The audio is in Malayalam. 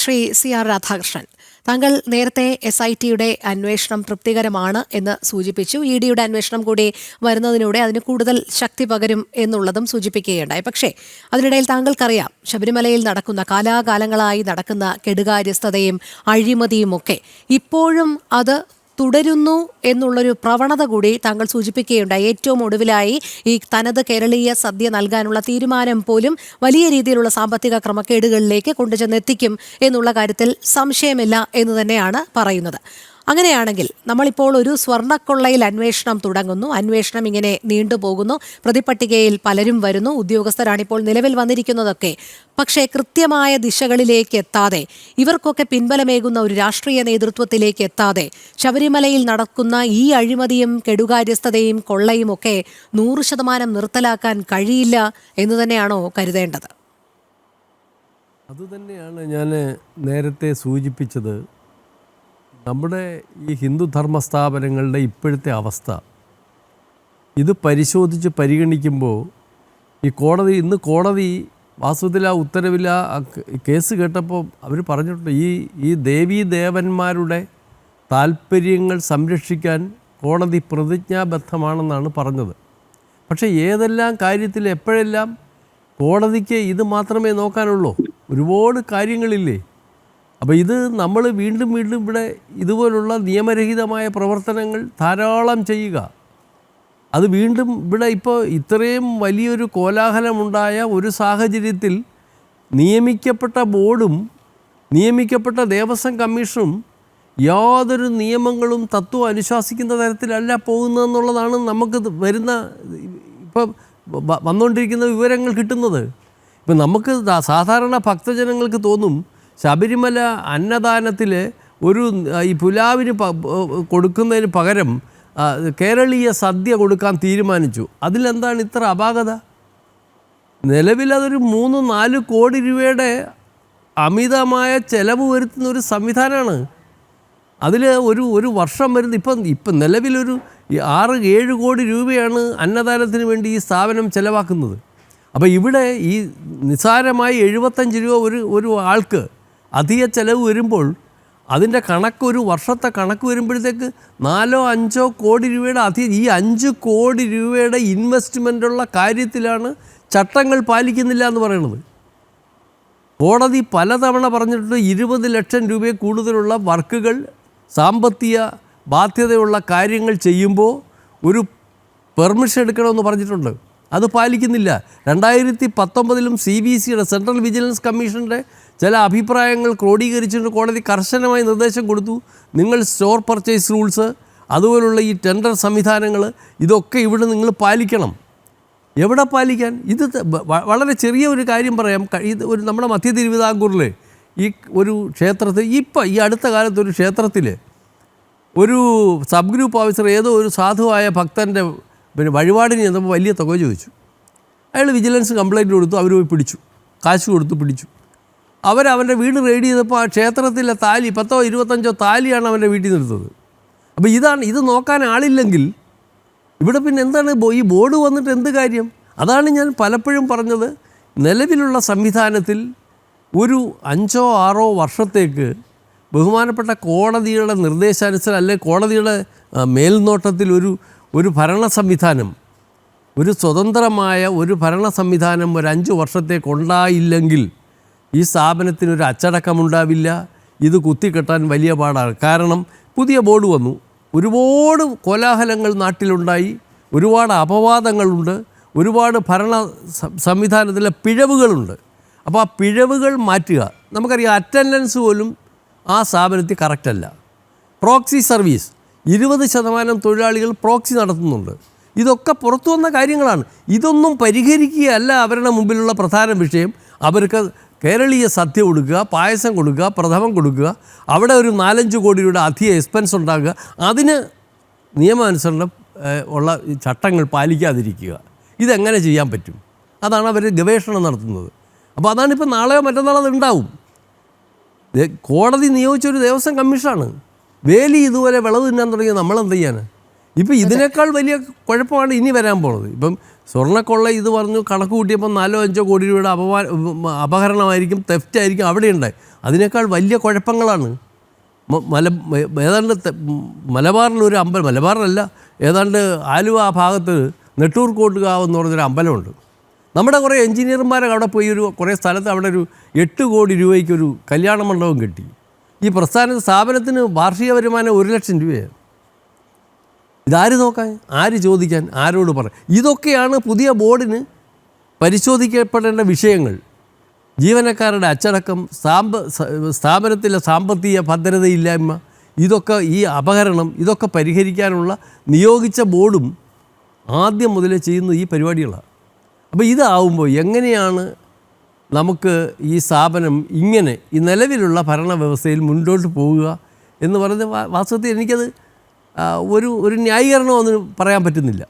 ശ്രീ CR രാധാകൃഷ്ണൻ, താങ്കൾ നേരത്തെ SITയുടെ അന്വേഷണം തൃപ്തികരമാണ് എന്ന് സൂചിപ്പിച്ചു. EDയുടെ അന്വേഷണം കൂടി വരുന്നതിലൂടെ അതിന് കൂടുതൽ ശക്തി പകരും എന്നുള്ളതും സൂചിപ്പിക്കുകയുണ്ടായി. പക്ഷേ അതിനിടയിൽ താങ്കൾക്കറിയാം, ശബരിമലയിൽ നടക്കുന്ന കാലാകാലങ്ങളായി നടക്കുന്ന കെടുകാര്യസ്ഥതയും അഴിമതിയും ഒക്കെ ഇപ്പോഴും അത് തുടരുന്നു എന്നുള്ളൊരു പ്രവണത കൂടി താങ്കൾ സൂചിപ്പിക്കുകയുണ്ടായി. ഏറ്റവും ഒടുവിലായി ഈ തനത് കേരളീയ സദ്യ നൽകാനുള്ള തീരുമാനം പോലും വലിയ രീതിയിലുള്ള സാമ്പത്തിക ക്രമക്കേടുകളിലേക്ക് കൊണ്ടുചെന്നെത്തിക്കും എന്നുള്ള കാര്യത്തിൽ സംശയമില്ല എന്ന് തന്നെയാണ് പറയുന്നത്. അങ്ങനെയാണെങ്കിൽ നമ്മളിപ്പോൾ ഒരു സ്വർണ്ണക്കൊള്ളയിൽ അന്വേഷണം തുടങ്ങുന്നു. അന്വേഷണം ഇങ്ങനെ നീണ്ടുപോകുന്നു. പ്രതിപട്ടികയിൽ പലരും വരുന്നു. ഉദ്യോഗസ്ഥരാണിപ്പോൾ നിലവിൽ വന്നിരിക്കുന്നതൊക്കെ. പക്ഷേ കൃത്യമായ ദിശകളിലേക്ക് എത്താതെ, ഇവർക്കൊക്കെ പിൻബലമേകുന്ന ഒരു രാഷ്ട്രീയ നേതൃത്വത്തിലേക്ക് എത്താതെ ശബരിമലയിൽ നടക്കുന്ന ഈ അഴിമതിയും കെടുകാര്യസ്ഥതയും കൊള്ളയും ഒക്കെ 100% നിർത്തലാക്കാൻ കഴിയില്ല എന്ന് തന്നെയാണോ കരുതേണ്ടത്? അതുതന്നെയാണ് ഞാൻ നേരത്തെ സൂചിപ്പിച്ചത്. നമ്മുടെ ഈ ഹിന്ദുധർമ്മ സ്ഥാപനങ്ങളുടെ ഇപ്പോഴത്തെ അവസ്ഥ ഇത് പരിശോധിച്ച് പരിഗണിക്കുമ്പോൾ ഇന്ന് കോടതി വാസ്തവത്തിൽ ആ ഉത്തരവിൽ കേസ് കേട്ടപ്പോൾ അവർ പറഞ്ഞിട്ടുണ്ട്, ഈ ദേവീ ദേവന്മാരുടെ താല്പര്യങ്ങൾ സംരക്ഷിക്കാൻ കോടതി പ്രതിജ്ഞാബദ്ധമാണെന്നാണ് പറഞ്ഞത്. പക്ഷേ ഏതെല്ലാം കാര്യത്തിൽ എപ്പോഴെല്ലാം കോടതിക്ക് ഇത് മാത്രമേ നോക്കാനുള്ളൂ? ഒരുപാട് കാര്യങ്ങളില്ലേ. അപ്പോൾ ഇത് നമ്മൾ വീണ്ടും ഇവിടെ ഇതുപോലുള്ള നിയമരഹിതമായ പ്രവർത്തനങ്ങൾ ധാരാളം ചെയ്യുക, അത് വീണ്ടും ഇവിടെ ഇപ്പോൾ ഇത്രയും വലിയൊരു കോലാഹലമുണ്ടായ ഒരു സാഹചര്യത്തിൽ നിയമിക്കപ്പെട്ട ബോർഡും നിയമിക്കപ്പെട്ട ദേവസ്വം കമ്മീഷനും യാതൊരു നിയമങ്ങളും തത്വം അനുശാസിക്കുന്ന തരത്തിലല്ല പോകുന്നതെന്നുള്ളതാണ് നമുക്ക് ഇപ്പം വന്നുകൊണ്ടിരിക്കുന്ന വിവരങ്ങൾ കിട്ടുന്നത്. ഇപ്പം നമുക്ക് സാധാരണ ഭക്തജനങ്ങൾക്ക് തോന്നും, ശബരിമല അന്നദാനത്തിൽ ഈ പുലാവിന് കൊടുക്കുന്നതിന് പകരം കേരളീയ സദ്യ കൊടുക്കാൻ തീരുമാനിച്ചു. അതിലെന്താണ് ഇത്ര അപാകത? നിലവിലതൊരു 3-4 കോടി രൂപയുടെ അമിതമായ ചെലവ് വരുത്തുന്ന ഒരു സംവിധാനമാണ്. അതിൽ ഒരു വർഷം വരുന്ന ഇപ്പം നിലവിലൊരു 6-7 കോടി രൂപയാണ് അന്നദാനത്തിന് വേണ്ടി ഈ സ്ഥാപനം ചെലവാക്കുന്നത്. അപ്പോൾ ഇവിടെ ഈ നിസ്സാരമായി 75 രൂപ ഒരു ആൾക്ക് അധിക ചെലവ് വരുമ്പോൾ അതിൻ്റെ ഒരു വർഷത്തെ കണക്ക് വരുമ്പോഴത്തേക്ക് 4-5 കോടി രൂപയുടെ ഈ 5 കോടി രൂപയുടെ ഇൻവെസ്റ്റ്മെൻറ്റുള്ള കാര്യത്തിലാണ് ചട്ടങ്ങൾ പാലിക്കുന്നില്ല എന്ന് പറയുന്നത്. കോടതി പലതവണ പറഞ്ഞിട്ടുണ്ട് 20 ലക്ഷം രൂപയിൽ കൂടുതലുള്ള വർക്കുകൾ, സാമ്പത്തിക ബാധ്യതയുള്ള കാര്യങ്ങൾ ചെയ്യുമ്പോൾ ഒരു പെർമിഷൻ എടുക്കണമെന്ന് പറഞ്ഞിട്ടുണ്ട്. അത് പാലിക്കുന്നില്ല. 2019 CVCയുടെ സെൻട്രൽ വിജിലൻസ് കമ്മീഷൻ്റെ ചില അഭിപ്രായങ്ങൾ ക്രോഡീകരിച്ചിട്ട് കോടതി കർശനമായി നിർദ്ദേശം കൊടുത്തു. നിങ്ങൾ സ്റ്റോർ പർച്ചേസ് റൂൾസ്, അതുപോലുള്ള ഈ ടെൻഡർ സംവിധാനങ്ങൾ, ഇതൊക്കെ ഇവിടെ നിങ്ങൾ പാലിക്കണം. എവിടെ പാലിക്കാൻ? ഇത് വളരെ ചെറിയ ഒരു കാര്യം പറയാം. നമ്മുടെ മധ്യ തിരുവിതാംകൂറിൽ ഒരു ക്ഷേത്രത്തിൽ ഈ അടുത്ത കാലത്ത് ഒരു ക്ഷേത്രത്തിൽ ഒരു സബ് ഗ്രൂപ്പ് ഓഫീസർ ഏതോ ഒരു സാധുവായ ഭക്തൻ്റെ വഴിപാടിന് ചെന്നപ്പോൾ വലിയ തുക ചോദിച്ചു. അയാൾ വിജിലൻസ് കംപ്ലയിൻറ്റ് കൊടുത്തു. അവർ പോയി പിടിച്ചു, കാശ് കൊടുത്തു പിടിച്ചു. അവൻ്റെ വീട് റെയ്ഡ് ചെയ്തപ്പോൾ ആ ക്ഷേത്രത്തിലെ താലി 10-25 താലിയാണ് അവൻ്റെ വീട്ടിൽ നിർത്തത്. അപ്പോൾ ഇത് നോക്കാൻ ആളില്ലെങ്കിൽ ഇവിടെ പിന്നെ എന്താണ് ഈ ബോർഡ് വന്നിട്ട് എന്ത് കാര്യം? അതാണ് ഞാൻ പലപ്പോഴും പറഞ്ഞത്. നിലവിലുള്ള സംവിധാനത്തിൽ ഒരു 5-6 വർഷത്തേക്ക് ബഹുമാനപ്പെട്ട കോടതിയുടെ നിർദ്ദേശാനുസരണം, അല്ലെങ്കിൽ കോടതിയുടെ മേൽനോട്ടത്തിൽ ഒരു ഭരണ സംവിധാനം, ഒരു സ്വതന്ത്രമായ ഒരു ഭരണ സംവിധാനം ഒരു 5 വർഷത്തേക്കുണ്ടായില്ലെങ്കിൽ ഈ സ്ഥാപനത്തിനൊരു അച്ചടക്കമുണ്ടാവില്ല. ഇത് കുത്തിക്കെട്ടാൻ വലിയ പാടാണ്. കാരണം പുതിയ ബോർഡ് വന്നു, ഒരുപാട് കോലാഹലങ്ങൾ നാട്ടിലുണ്ടായി, ഒരുപാട് അപവാദങ്ങളുണ്ട്, ഒരുപാട് ഭരണ സംവിധാനത്തിലെ പിഴവുകളുണ്ട്. അപ്പോൾ ആ പിഴവുകൾ മാറ്റുക. നമുക്കറിയാം, അറ്റൻഡൻസ് പോലും ആ സ്ഥാപനത്തിൽ കറക്റ്റല്ല. പ്രോക്സി സർവീസ് 20% തൊഴിലാളികൾ പ്രോക്സി നടത്തുന്നുണ്ട്. ഇതൊക്കെ പുറത്തു വന്ന കാര്യങ്ങളാണ്. ഇതൊന്നും പരിഹരിക്കുകയല്ല അവരുടെ മുമ്പിലുള്ള പ്രധാന വിഷയം. അവർക്ക് കേരളീയ സദ്യ കൊടുക്കുക, പായസം കൊടുക്കുക, പ്രഥമം കൊടുക്കുക, അവിടെ ഒരു 4-5 കോടി രൂപയുടെ അധിക എക്സ്പെൻസ് ഉണ്ടാകുക, അതിന് നിയമാനുസരണം ഉള്ള ചട്ടങ്ങൾ പാലിക്കാതിരിക്കുക. ഇതെങ്ങനെ ചെയ്യാൻ പറ്റും? അതാണ് അവർ ഗവേഷണം നടത്തുന്നത്. അപ്പോൾ അതാണിപ്പോൾ നാളെയോ മറ്റന്നാളോ അത് ഉണ്ടാവും. കോടതി നിയോഗിച്ചൊരു ദേവസ്വം കമ്മീഷനാണ്. വേലി ഇതുപോലെ വിളവ് തിന്നാൻ തുടങ്ങിയ നമ്മളെന്ത് ചെയ്യാൻ? ഇപ്പം ഇതിനേക്കാൾ വലിയ കുഴപ്പമാണ് ഇനി വരാൻ പോകുന്നത്. ഇപ്പം സ്വർണ്ണക്കൊള്ള ഇത് പറഞ്ഞു കണക്ക് കൂട്ടിയപ്പോൾ 4-5 കോടി രൂപയുടെ അപഹരണമായിരിക്കും, തെഫ്റ്റ് ആയിരിക്കും അവിടെ ഉണ്ടായി. അതിനേക്കാൾ വലിയ കുഴപ്പങ്ങളാണ്. ഏതാണ്ട് മലബാറിലൊരു അമ്പലം, മലബാറിലല്ല, ഏതാണ്ട് ആലുവ ആ ഭാഗത്ത് നെട്ടൂർ കോട്ടുകാവ് എന്ന് പറഞ്ഞൊരു അമ്പലമുണ്ട്. നമ്മുടെ കുറേ എഞ്ചിനീയർമാരൊക്കെ അവിടെ പോയി കുറേ സ്ഥലത്ത് അവിടെ ഒരു 8 കോടി രൂപയ്ക്കൊരു കല്യാണ മണ്ഡപം കിട്ടി. ഈ സ്ഥാപനത്തിന് വാർഷിക വരുമാനം 1 ലക്ഷം രൂപയാണ്. ഇതാര് നോക്കാൻ, ആര് ചോദിക്കാൻ, ആരോട് പറയാം? ഇതൊക്കെയാണ് പുതിയ ബോർഡിന് പരിശോധിക്കപ്പെടേണ്ട വിഷയങ്ങൾ. ജീവനക്കാരുടെ അച്ചടക്കം, സ്ഥാപനത്തിലെ സാമ്പത്തിക ഭദ്രതയില്ലായ്മ, ഇതൊക്കെ, ഈ അപഹരണം, ഇതൊക്കെ പരിഹരിക്കാനുള്ള നിയോഗിച്ച ബോർഡും ആദ്യം മുതലേ ചെയ്യുന്നത് ഈ പരിപാടികളാണ്. അപ്പോൾ ഇതാവുമ്പോൾ എങ്ങനെയാണ് നമുക്ക് ഈ സ്ഥാപനം ഇങ്ങനെ ഈ നിലവിലുള്ള ഭരണവ്യവസ്ഥയിൽ മുന്നോട്ട് പോവുക എന്ന് പറയുന്നത് വാസ്തവത്തിൽ എനിക്കത് ഒരു ന്യായീകരണമൊന്നും പറയാൻ പറ്റുന്നില്ല.